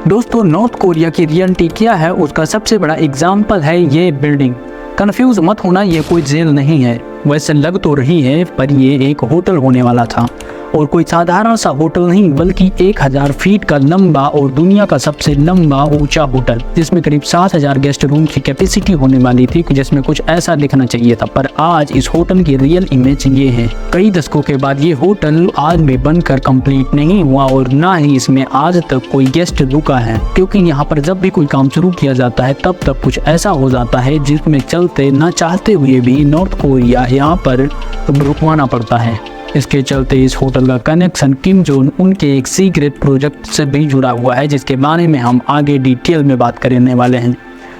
दोस्तों north Korea की reality क्या है उसका सबसे बड़ा एग्जाम्पल है ये बिल्डिंग। कंफ्यूज मत होना, ये कोई जेल नहीं है। वैसे लग तो रही है पर ये एक होटल होने वाला था, और कोई साधारण सा होटल नहीं बल्कि 1000 फीट का लंबा और दुनिया का सबसे लंबा ऊंचा होटल, जिसमें करीब 7000 गेस्ट रूम की कैपेसिटी होने वाली थी, जिसमें कुछ ऐसा दिखना चाहिए था। पर आज इस होटल की रियल इमेज ये है। कई दशकों के बाद ये होटल आज भी बनकर कंप्लीट नहीं हुआ और ना ही इसमें आज तक कोई गेस्ट रुका है, क्योंकि यहाँ पर जब भी कोई काम शुरू किया जाता है तब तक कुछ ऐसा हो जाता है जिसमें चलते न चाहते हुए भी नॉर्थ कोरिया यहाँ पर रुकवाना पड़ता है। इसके चलते इस होटल का कनेक्शन किम जोंग उनके एक सीक्रेट प्रोजेक्ट से भी जुड़ा हुआ है, जिसके बारे में हम आगे डिटेल में बात करने वाले हैं।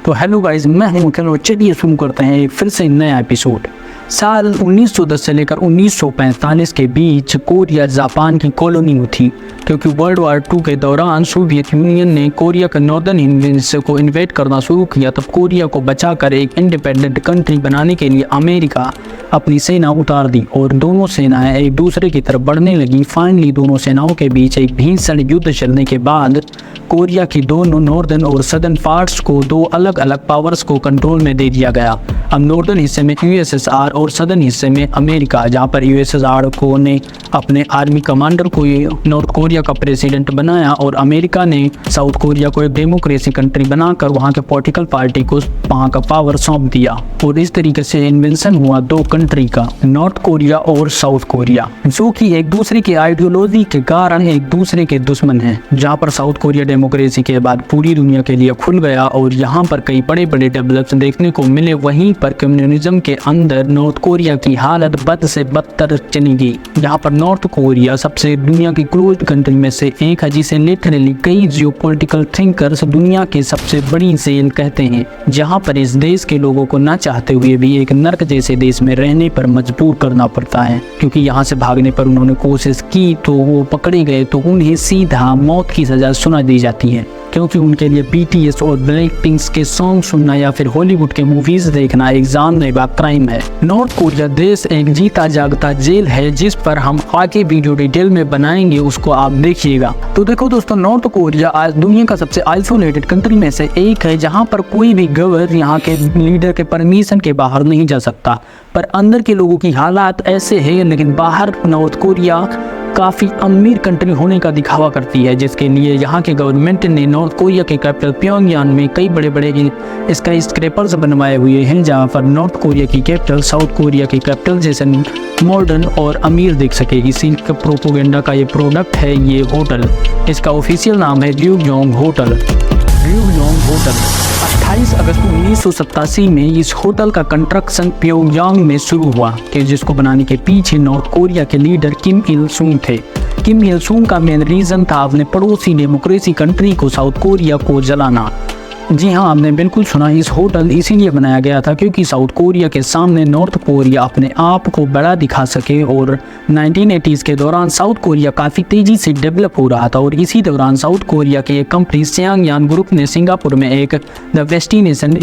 तो हेलो गाइस, मैं हूं मुकेश। चलिए शुरू करते हैं फिर से नया एपिसोड। साल 1910 से लेकर 1945 के बीच कोरिया जापान की कॉलोनी थी, क्योंकि वर्ल्ड वार 2 के दौरान सोवियत यूनियन ने कोरिया के नॉर्दर्न हिस्से को इन्वेड करना शुरू किया। तब कोरिया को बचाकर एक इंडिपेंडेंट कंट्री बनाने के लिए अमेरिका अपनी सेना उतार दी और दोनों सेनाएं एक दूसरे की तरफ बढ़ने लगी। फाइनली दोनों सेनाओं के बीच एक भीषण युद्ध चलने के बाद कोरिया की दोनों नॉर्दर्न और सदर्न पार्ट्स को दो अलग अलग पावर्स को कंट्रोल में दे दिया गया। अब नॉर्दर्न हिस्से में यूएसएसआर और सदर्न हिस्से में अमेरिका, जहां पर यूएसएसआर को ने अपने आर्मी कमांडर को नॉर्थ कोरिया का प्रेसिडेंट बनाया और अमेरिका ने साउथ कोरिया को एक डेमोक्रेसी कंट्री बनाकर वहां के पॉलिटिकल पार्टी को वहां का पावर सौंप दिया। और इस तरीके से इन्वेंशन हुआ दो कंट्री का, नॉर्थ कोरिया और साउथ कोरिया, जो कि एक दूसरे की आइडियोलॉजी के कारण एक दूसरे के दुश्मन हैं। जहां पर साउथ कोरिया डेमोक्रेसी के बाद पूरी दुनिया के लिए खुल गया और यहाँ पर कई बड़े बड़े डेवलप्स देखने को मिले, वहीं पर कम्युनिज्म के अंदर नॉर्थ कोरिया की हालत बद से बदतर चली गई। यहाँ पर नॉर्थ कोरिया सबसे दुनिया की क्लोज कंट्री में से एक है, जिसे लिटरली कई जियोपॉलिटिकल थिंकर्स दुनिया के सबसे बड़ी जेल कहते हैं। जहाँ पर इस देश के लोगों को न चाहते हुए भी एक नर्क जैसे देश में रहने पर मजबूर करना पड़ता है, क्योंकि यहाँ से भागने पर उन्होंने कोशिश की तो वो पकड़े गए तो उन्हें सीधा मौत की सजा सुना दी जाती है, क्योंकि उनके लिए बीटीएस और ब्लैकपिंक के सॉन्ग सुनना या फिर हॉलीवुड के मूवीज देखना एक जानलेवा क्राइम है। नॉर्थ कोरिया देश एक जीता जागता जेल है, जिस पर हम आगे वीडियो डिटेल में बनाएंगे, उसको आप देखिएगा। तो देखो दोस्तों, नॉर्थ कोरिया आज दुनिया का सबसे आइसोलेटेड कंट्री में से एक है, जहां पर कोई भी गवर्नर यहाँ के लीडर के परमिशन के बाहर नहीं जा सकता। पर अंदर के लोगों की हालात ऐसे है, लेकिन बाहर नॉर्थ कोरिया काफ़ी अमीर कंट्री होने का दिखावा करती है, जिसके लिए यहाँ के गवर्नमेंट ने नॉर्थ कोरिया के कैपिटल प्योंगयांग में कई बड़े बड़े स्काई स्क्रैपर्स बनवाए हुए हैं, जहाँ पर नॉर्थ कोरिया की कैपिटल साउथ कोरिया की कैपिटल जैसे मॉडर्न और अमीर दिख सके। इसी का प्रोपोगेंडा का ये प्रोडक्ट है ये होटल। इसका ऑफिशियल नाम है ड्यूगयोंग होटल। ड्यूगयोंग होटल 28 अगस्त 1987 में इस होटल का कंस्ट्रक्शन प्योंगयांग में शुरू हुआ, कि जिसको बनाने के पीछे नॉर्थ कोरिया के लीडर किम इल सुंग थे। किम इल सुंग का मेन रीज़न था अपने पड़ोसी डेमोक्रेसी कंट्री को साउथ कोरिया को जलाना। जी हाँ, आपने बिल्कुल सुना, इस होटल इसीलिए बनाया गया था क्योंकि साउथ कोरिया के सामने नॉर्थ कोरिया अपने आप को बड़ा दिखा सके। और 1980s के दौरान साउथ कोरिया काफ़ी तेज़ी से डेवलप हो रहा था, और इसी दौरान साउथ कोरिया की एक कंपनी सियांगयान ग्रुप ने सिंगापुर में एक द डेस्टिनेशन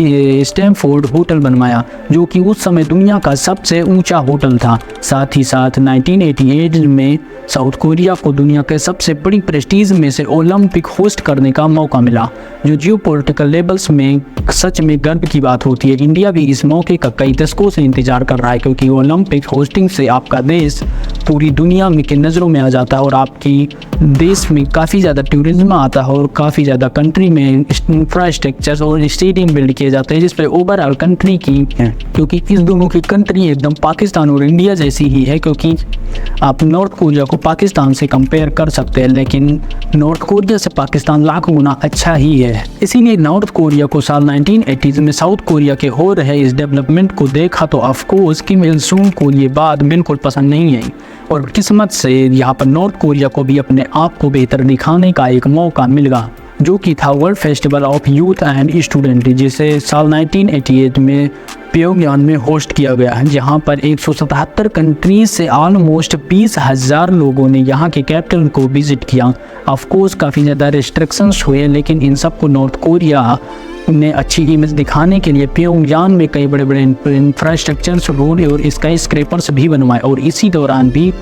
स्टैमफोर्ड होटल बनवाया, जो कि उस समय दुनिया का सबसे ऊँचा होटल था। साथ ही साथ 1988 में साउथ कोरिया को दुनिया के सबसे बड़ी प्रेस्टीज में से ओलंपिक होस्ट करने का मौका मिला, जो जियोपॉलिटिकल लेवल्स में सच में गर्व की बात होती है। इंडिया भी इस मौके का कई दशकों से इंतजार कर रहा है, क्योंकि ओलंपिक होस्टिंग से आपका देश पूरी दुनिया में के नज़रों में आ जाता है और आपकी देश में काफ़ी ज़्यादा टूरिज्म आता है और काफ़ी ज़्यादा कंट्री में इंफ्रास्ट्रक्चर और स्टेडियम बिल्ड किए जाते हैं, जिस पर ओवरऑल कंट्री की है। क्योंकि इस दोनों की कंट्री एकदम पाकिस्तान और इंडिया जैसी ही है, क्योंकि आप नॉर्थ कोरिया को पाकिस्तान से कंपेयर कर सकते हैं, लेकिन नॉर्थ कोरिया से पाकिस्तान लाखों गुना अच्छा ही है। इसीलिए नॉर्थ कोरिया को साल 1980s में साउथ कोरिया के हो रहे इस डेवलपमेंट को देखा तो ऑफकोर्स किम इल सुंग को ये बात बिल्कुल पसंद नहीं आई, और किस्मत से यहाँ पर नॉर्थ कोरिया को भी अपने आप को बेहतर दिखाने का एक मौका मिल गया, जो कि था world festival of youth and student, जिसे साल 1988 में प्योंगयांग में होस्ट किया गया है, जहां पर 177 कंट्रीज से ऑलमोस्ट 20,000 लोगों ने यहां के कैपिटल को विजिट किया। ऑफ कोर्स काफ़ी ज़्यादा रिस्ट्रिक्शंस हुए, लेकिन इन सब को नॉर्थ कोरिया उन्हें अच्छी इमेज दिखाने के लिए प्योंगयांग में कई बड़े बड़े इंफ्रास्ट्रक्चर्स, रोड और स्काई स्क्रैपर्स भी बनवाए। और इसी दौरान भी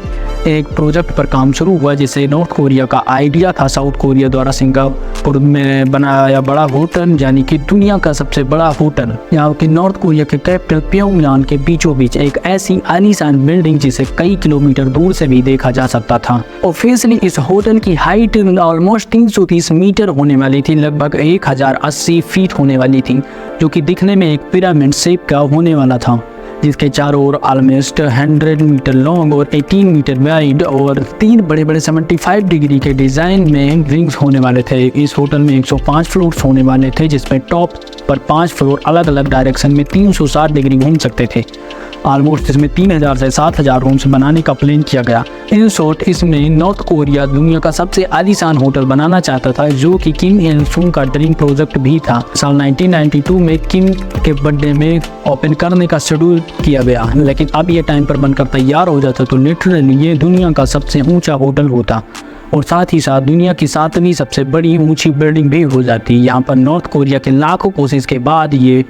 एक प्रोजेक्ट पर काम शुरू हुआ जिसे नॉर्थ कोरिया का आइडिया था साउथ कोरिया द्वारा सिंगापुर में बनाया बड़ा होटल, यानी कि दुनिया का सबसे बड़ा होटल। यहाँ के नॉर्थ कोरिया के कैपिटल प्योंगयांग के बीचों बीच एक ऐसी आलीशान बिल्डिंग जिसे कई किलोमीटर दूर से भी देखा जा सकता था। ऑफिशियली इस होटल की हाइट ऑलमोस्ट 330 मीटर होने वाली थी, लगभग 1080 फीट होने वाली थी, जो कि दिखने में एक पिरामिड शेप का होने वाला था, जिसके चारों ओर ऑलमोस्ट 100 मीटर लॉन्ग और 18 मीटर वाइड और 3 बड़े बड़े 75 डिग्री के डिज़ाइन में विंग्स होने वाले थे। इस होटल में 105 फ्लोर्स होने वाले थे, जिसमें टॉप पर 5 फ्लोर अलग अलग डायरेक्शन में 360 डिग्री घूम सकते थे। ऑलमोस्ट इसमें 3000 से 7000 रूम्स बनाने का प्लान किया गया। इन शॉर्ट इसमें नॉर्थ कोरिया दुनिया का सबसे आलीशान होटल बनाना चाहता था, जो कि किम इल सुंग का ड्रीम प्रोजेक्ट भी था। साल 1992 में किम के बर्थडे में ओपन करने का शेड्यूल किया गया, लेकिन अब ये टाइम पर बनकर तैयार हो जाता तो लिटरली ये दुनिया का सबसे ऊंचा होटल होता और साथ ही साथ दुनिया की 7वीं सबसे बड़ी ऊंची बिल्डिंग भी हो जाती। यहाँ पर नॉर्थ कोरिया के लाखों कोशिश के बाद ये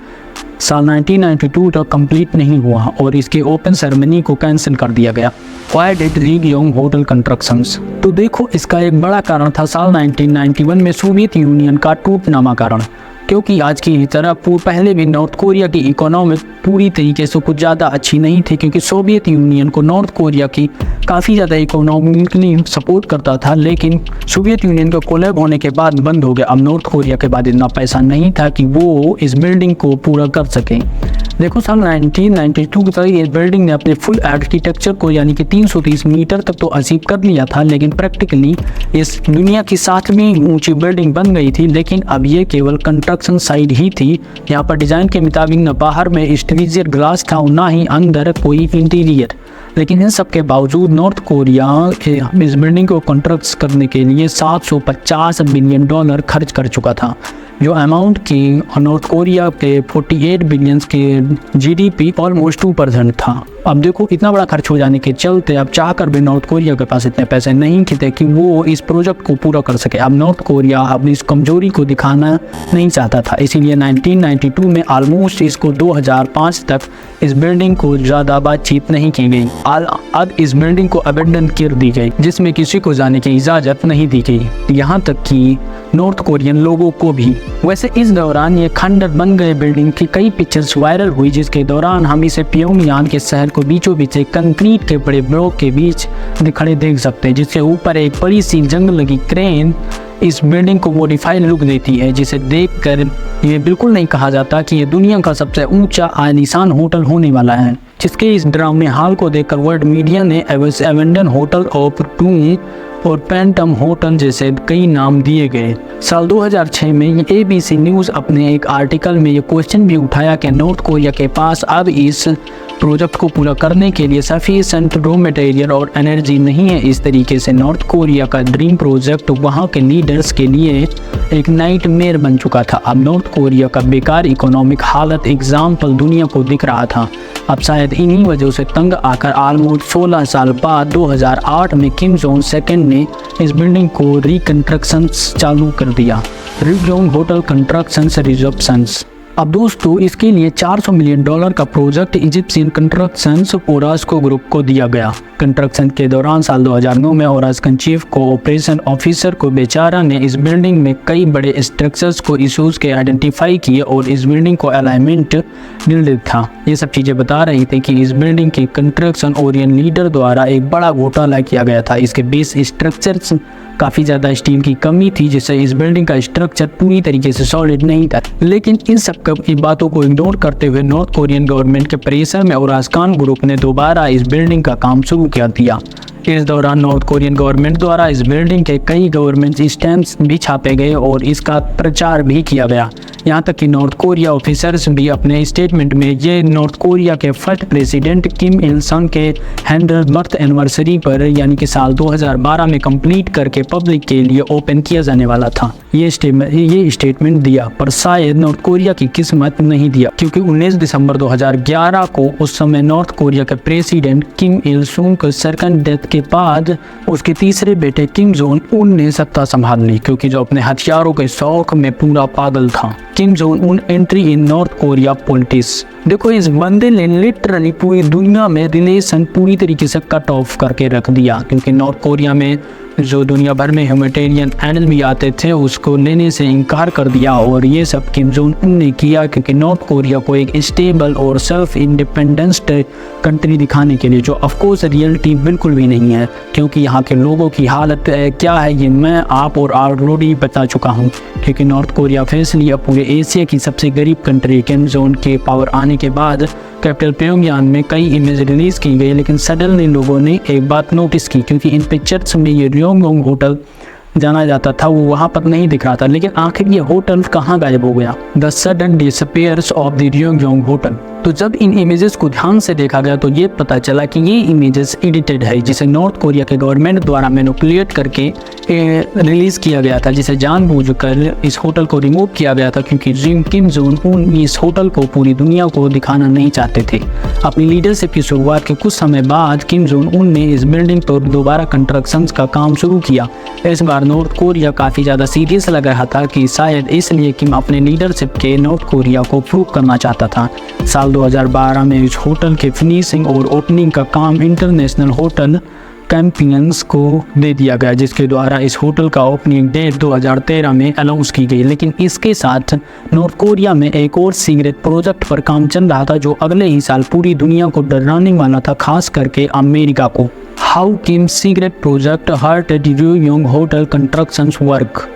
साल 1992 तक कंप्लीट नहीं हुआ और इसके ओपन सेरेमनी को कैंसिल कर दिया गया। Why did Ryugyong hotel constructions? तो देखो, इसका एक बड़ा कारण था साल 1991 में सोवियत यूनियन का टूटना कारण, क्योंकि आज की तरह पहले भी नॉर्थ कोरिया की इकोनॉमी पूरी तरीके से कुछ ज़्यादा अच्छी नहीं थी, क्योंकि सोवियत यूनियन को नॉर्थ कोरिया की काफ़ी ज़्यादा इकोनॉमिकली सपोर्ट करता था, लेकिन सोवियत यूनियन का कोलैब होने के बाद बंद हो गया। अब नॉर्थ कोरिया के बाद इतना पैसा नहीं था कि वो इस बिल्डिंग को पूरा कर सकें। देखो, साल 1992 तक इस बिल्डिंग ने अपने फुल आर्किटेक्चर को यानी कि 330 मीटर तक तो अचीव कर लिया था, लेकिन प्रैक्टिकली इस दुनिया की 7वीं ऊंची बिल्डिंग बन गई थी। लेकिन अब ये केवल कंस्ट्रक्शन साइड ही थी। यहाँ पर डिज़ाइन के मुताबिक न बाहर में एक्सटीरियर ग्लास था और ना ही अंदर कोई इंटीरियर। लेकिन इन सब के बावजूद नॉर्थ कोरिया इस बिल्डिंग को कंस्ट्रक्ट करने के लिए $750 बिलियन खर्च कर चुका था, जो अमाउंट की नॉर्थ कोरिया के 48 बिलियन के GDP ऑलमोस्ट 2% था। अब देखो, इतना बड़ा खर्च हो जाने के चलते अब चाहकर भी नॉर्थ कोरिया के पास इतने पैसे नहीं थे कि वो इस प्रोजेक्ट को पूरा कर सके। अब नॉर्थ कोरिया अपनी इस कमजोरी को दिखाना नहीं चाहता था, इसीलिए 1992 में ऑलमोस्ट इसको 2005 तक इस बिल्डिंग को ज़्यादा बातचीत नहीं की गई। अब इस बिल्डिंग को अबेंडन कर दी गई, जिसमें किसी को जाने की इजाज़त नहीं दी गई, यहाँ तक कि नॉर्थ कोरियन लोगों को भी। वैसे इस दौरान ये खंडर बन गए बिल्डिंग की कई पिक्चर्स वायरल हुई, जिसके दौरान हम इसे प्योंगयांग के शहर को बीचों बीच एक कंक्रीट के बड़े ब्लॉक के बीच खड़े देख सकते हैं, जिसके ऊपर एक बड़ी सी जंग लगी क्रेन इस बिल्डिंग को मॉडिफाइड लुक देती है, जिसे देखकर ये बिल्कुल नहीं कहा जाता कि ये दुनिया का सबसे ऊंचा आलीशान होटल होने वाला है। जिसके इस ड्रामे हाल को देखकर वर्ल्ड मीडिया ने एवेंडन होटल ऑफ टूम और पैंटम होटल जैसे कई नाम दिए गए। साल 2006 में ABC न्यूज़ अपने एक आर्टिकल में ये क्वेश्चन भी उठाया कि नॉर्थ कोरिया के पास अब इस प्रोजेक्ट को पूरा करने के लिए सफिशिएंट रॉ मटेरियल और एनर्जी नहीं है। इस तरीके से नॉर्थ कोरिया का ड्रीम प्रोजेक्ट वहाँ के लीडर्स के लिए एक नाइटमेयर बन चुका था। अब नॉर्थ कोरिया का बेकार इकोनॉमिक हालत एग्जाम्पल दुनिया को दिख रहा था। अब शायद इन्हीं वजह से तंग आकर ऑलमोस्ट 16 साल बाद 2008 में किम जोंग सेकंड ने इस बिल्डिंग को रिकंस्ट्रक्शन चालू कर दिया। रियोंग होटल कंस्ट्रक्शंस रिजर्वेशंस। अब दोस्तों, इसके लिए $400 मिलियन का प्रोजेक्ट इजिप्शियन कंस्ट्रक्शंस ओरास्को ग्रुप को दिया गया। कंस्ट्रक्शन के दौरान साल 2009 में ओरास्को चीफ को ऑपरेशन ऑफिसर को बेचारा ने इस बिल्डिंग में कई बड़े स्ट्रक्चर्स को इशूज़ के आइडेंटिफाई किए और इस बिल्डिंग को अलाइनमेंट नीडेड था। ये सब चीज़ें बता रही थी कि इस बिल्डिंग की कंस्ट्रक्शन ओरियन लीडर द्वारा एक बड़ा घोटाला किया गया था। इसके बेस स्ट्रक्चर्स काफ़ी ज़्यादा स्टील की कमी थी, जिससे इस बिल्डिंग का स्ट्रक्चर पूरी तरीके से सॉलिड नहीं था। लेकिन इन सब की बातों को इग्नोर करते हुए नॉर्थ कोरियन गवर्नमेंट के प्रेशर में ओरास्को ग्रुप ने दोबारा इस बिल्डिंग का काम शुरू कर दिया। इस दौरान नॉर्थ कोरियन गवर्नमेंट द्वारा इस बिल्डिंग के कई गवर्नमेंट स्टैम्प्स भी छापे गए और इसका प्रचार भी किया गया। यहाँ तक कि नॉर्थ कोरिया ऑफिसर्स भी अपने स्टेटमेंट में ये नॉर्थ कोरिया के फर्स्ट प्रेसिडेंट किम इल संग के 100th बर्थ एनिवर्सरी पर यानी कि साल 2012 में कंप्लीट करके पब्लिक के लिए ओपन किया जाने वाला था। ये स्टेटमेंट दिया, पर शायद नॉर्थ कोरिया की किस्मत नहीं दिया, क्योंकि 19 दिसंबर 2011 को उस समय नॉर्थ कोरिया के प्रेसिडेंट किम इल सुंग के सेकंड डेथ के बाद उसके तीसरे बेटे किम जोंग उन ने सत्ता संभाल ली, क्योंकि जो अपने हथियारों के शौक में पूरा पागल था। Kim Jong Un entry in north Korea politics. देखो इस बंदे ने लिटरली पूरी दुनिया में रिलेशन पूरी तरीके से कट ऑफ करके रख दिया, क्योंकि नॉर्थ कोरिया में जो दुनिया भर में ह्यूमैनिटेरियन एड भी आते थे उसको लेने से इनकार कर दिया। और ये सब किम जोंग उन ने किया क्योंकि नॉर्थ कोरिया को एक स्टेबल और सेल्फ इंडिपेंडेंस कंट्री दिखाने के लिए, जो ऑफकोर्स रियलिटी बिल्कुल भी नहीं है, क्योंकि यहाँ के लोगों की हालत क्या है ये मैं आप और ऑलरेडी बता चुका हूँ। क्योंकि नॉर्थ कोरिया फैस लिया पूरे एशिया की सबसे गरीब कंट्री। किम जोंग के पावर आने के बाद कैपिटल प्योंगयांग में कई इमेज रिलीज की गई, लेकिन सडनली लोगों ने एक बात नोटिस की, क्योंकि इन पिक्चर्स में ये रियोंगयोंग होटल जाना जाता था वो वहाँ पर नहीं दिख रहा था, लेकिन आखिर ये होटल कहाँ गायब हो गया। The sudden disappears of the Ryugyong hotel. तो जब इन इमेजेस को ध्यान से देखा गया तो ये पता चला कि ये इमेजेस एडिटेड है, जिसे नॉर्थ कोरिया के गवर्नमेंट द्वारा मैनिपुलेट करके रिलीज किया गया था, जिसे जानबूझकर इस होटल को रिमूव किया गया था, क्योंकि किम जोंग उन इस होटल को पूरी दुनिया को दिखाना नहीं चाहते थे। अपनी लीडरशिप की शुरुआत के कुछ समय बाद किम जोंग उन ने इस बिल्डिंग पर दोबारा कंस्ट्रक्शन का काम शुरू किया। इस बार नॉर्थ कोरिया काफ़ी ज़्यादा सीरियस लग रहा था कि शायद इसलिए किम अपने लीडरशिप के नॉर्थ कोरिया को प्रूव करना चाहता था। साल 2012 में इस होटल के फिनिशिंग और ओपनिंग का काम इंटरनेशनल होटल कैंपियंस को दे दिया गया, जिसके द्वारा इस होटल का ओपनिंग डेट 2013 में अनाउंस की गई। लेकिन इसके साथ नॉर्थ कोरिया में एक और सीक्रेट प्रोजेक्ट पर काम चल रहा था, जो अगले ही साल पूरी दुनिया को डराने वाला था, खास करके अमेरिका को। How Kim secret project hurt Ryugyong hotel construction work.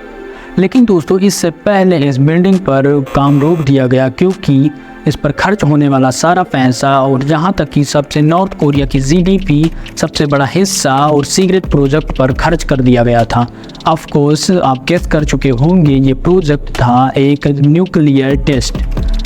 लेकिन दोस्तों इससे पहले इस बिल्डिंग पर काम रोक दिया गया, क्योंकि इस पर खर्च होने वाला सारा पैसा और जहाँ तक कि सबसे नॉर्थ कोरिया की जीडीपी सबसे बड़ा हिस्सा और सीक्रेट प्रोजेक्ट पर खर्च कर दिया गया था। ऑफ कोर्स आप गेस कर चुके होंगे ये प्रोजेक्ट था एक न्यूक्लियर टेस्ट,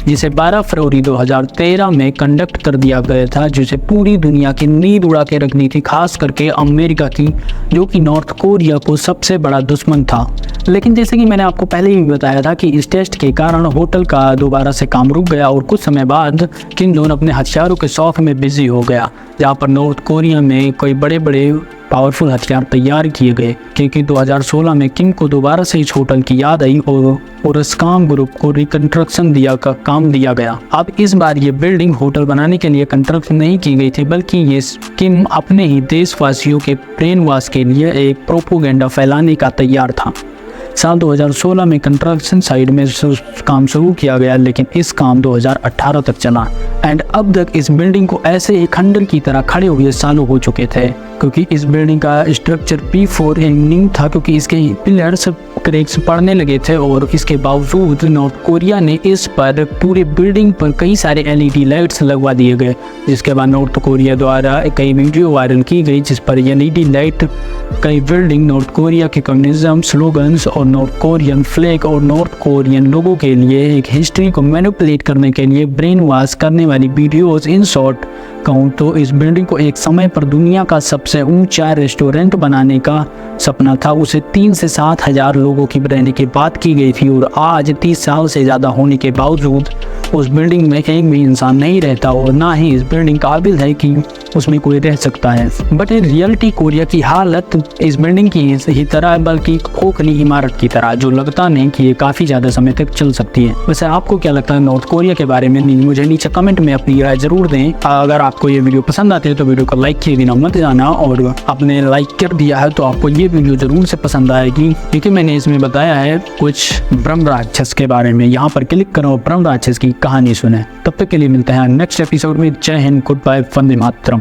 जिसे 12 फरवरी 2013 में कंडक्ट कर दिया गया था, जिसे पूरी दुनिया की नींद उड़ा के रखनी थी, खास करके अमेरिका की, जो कि नॉर्थ कोरिया को सबसे बड़ा दुश्मन था। लेकिन जैसे कि मैंने आपको पहले ही बताया था कि इस टेस्ट के कारण होटल का दोबारा से काम रुक गया और कुछ समय बाद किम जोंग अपने हथियारों के शौक में बिजी हो गया, जहाँ पर नॉर्थ कोरिया में कई बड़े बड़े पावरफुल हथियार तैयार किए गए। क्योंकि 2016 में किम को दोबारा से इस होटल की याद आई और इस काम ग्रुप को रिकंस्ट्रक्शन का काम दिया गया। अब इस बार ये बिल्डिंग होटल बनाने के लिए कंस्ट्रक्शन नहीं की गई थी, बल्कि ये किम अपने ही देशवासियों के ब्रेन वॉश के लिए एक प्रोपोगेंडा फैलाने का तैयार था। साल 2016 में कंस्ट्रक्शन साइड में काम शुरू किया गया, लेकिन इस काम 2018 तक चला एंड अब तक इस बिल्डिंग को ऐसे ही खंडर की तरह खड़े हुए सालों हो चुके थे, क्योंकि इस बिल्डिंग का स्ट्रक्चर P4 न्यू था, क्योंकि इसके पिलर्स क्रैक्स पड़ने लगे थे। और इसके बावजूद नॉर्थ कोरिया ने इस पर पूरे बिल्डिंग पर कई सारे LED लाइट्स लगवा दिए गए, जिसके बाद नॉर्थ कोरिया द्वारा कई वीडियो वायरल की गई, जिस पर LED लाइट कई बिल्डिंग नॉर्थ कोरिया के कम्युनिज्म स्लोगन्स और नॉर्थ कोरियन फ्लैग और नॉर्थ कोरियन लोगों के लिए एक हिस्ट्री को मैनिपुलेट करने के लिए ब्रेन वॉश करने वाली वीडियोस। इन शॉर्ट कहूँ तो इस बिल्डिंग को एक समय पर दुनिया का सबसे ऊंचा रेस्टोरेंट बनाने का सपना था। उसे 3 से 7 हज़ार लोगों की रहने की बात की गई थी और आज 30 साल से ज़्यादा होने के बावजूद उस बिल्डिंग में एक भी इंसान नहीं रहता और ना ही इस बिल्डिंग काबिल है कि उसमें कोई रह सकता है। बट इन रियलिटी कोरिया की हालत इस बिल्डिंग की ही तरह है, बल्कि खोखली इमारत की तरह, जो लगता नहीं कि ये काफ़ी ज़्यादा समय तक चल सकती है। वैसे आपको क्या लगता है नॉर्थ कोरिया के बारे में? मुझे नीचे कमेंट में अपनी राय जरूर दें। अगर आपको ये वीडियो पसंद आती है तो वीडियो को लाइक किए बिना मत जाना, और आपने लाइक कर दिया है तो आपको ये वीडियो जरूर से पसंद आएगी, क्योंकि मैंने इसमें बताया है कुछ ब्रह्म राक्षस के बारे में। यहाँ पर क्लिक करो, ब्रह्म राक्षस की कहानी सुने। तब तक के लिए मिलते हैं नेक्स्ट एपिसोड में। जय हिंद, गुड बाय, वंदे मातरम।